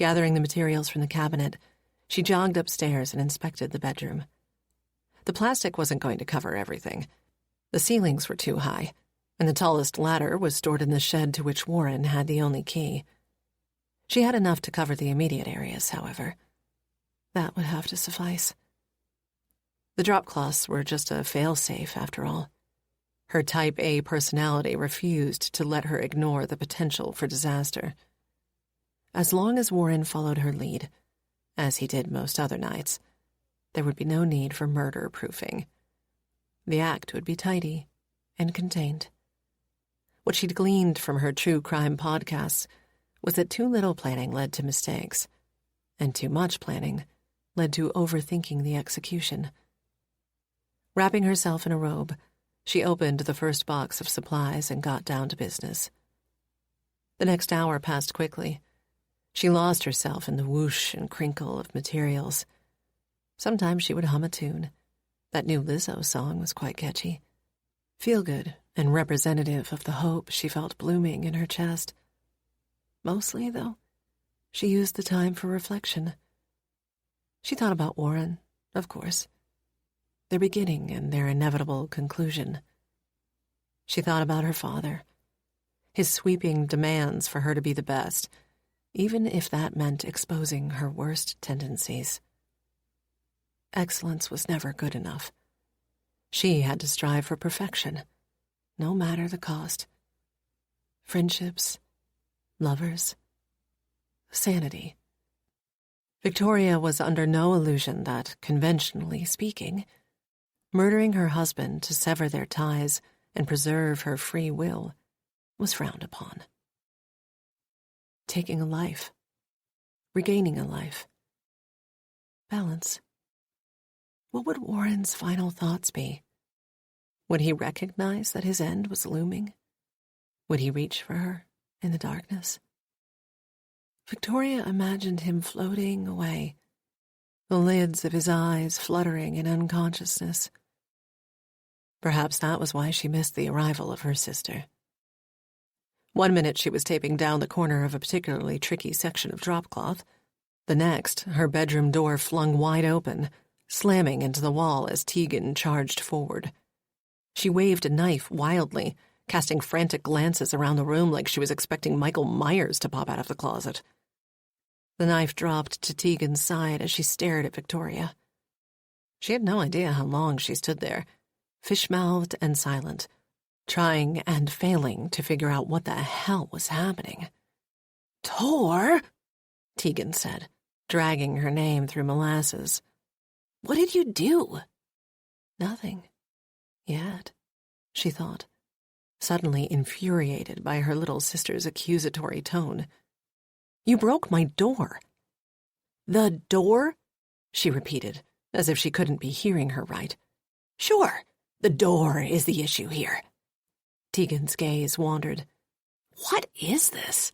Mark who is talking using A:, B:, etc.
A: Gathering the materials from the cabinet, she jogged upstairs and inspected the bedroom. The plastic wasn't going to cover everything. The ceilings were too high, and the tallest ladder was stored in the shed to which Warren had the only key. She had enough to cover the immediate areas, however. That would have to suffice. The drop cloths were just a fail-safe, after all. Her Type A personality refused to let her ignore the potential for disaster. As long as Warren followed her lead, as he did most other nights, there would be no need for murder-proofing. The act would be tidy and contained. What she'd gleaned from her true crime podcasts was that too little planning led to mistakes, and too much planning led to overthinking the execution. Wrapping herself in a robe, she opened the first box of supplies and got down to business. The next hour passed quickly. She lost herself in the whoosh and crinkle of materials. Sometimes she would hum a tune. That new Lizzo song was quite catchy. Feel-good and representative of the hope she felt blooming in her chest. Mostly, though, she used the time for reflection. She thought about Warren, of course, their beginning and their inevitable conclusion. She thought about her father, his sweeping demands for her to be the best, even if that meant exposing her worst tendencies. Excellence was never good enough. She had to strive for perfection, no matter the cost. Friendships, lovers, sanity. Victoria was under no illusion that, conventionally speaking, murdering her husband to sever their ties and preserve her free will was frowned upon. Taking a life, regaining a life. Balance. What would Warren's final thoughts be? Would he recognize that his end was looming? Would he reach for her in the darkness? Victoria imagined him floating away, the lids of his eyes fluttering in unconsciousness. Perhaps that was why she missed the arrival of her sister. 1 minute she was taping down the corner of a particularly tricky section of drop cloth. The next, her bedroom door flung wide open, slamming into the wall as Tegan charged forward. She waved a knife wildly, casting frantic glances around the room like she was expecting Michael Myers to pop out of the closet. The knife dropped to Tegan's side as she stared at Victoria. She had no idea how long she stood there, fish-mouthed and silent, trying and failing to figure out what the hell was happening. "Tor," Tegan said, dragging her name through molasses. "What did you do?" Nothing. Yet, she thought, suddenly infuriated by her little sister's accusatory tone. "You broke my door." "The door?" she repeated, as if she couldn't be hearing her right. "Sure, the door is the issue here." Tegan's gaze wandered. "What is this?"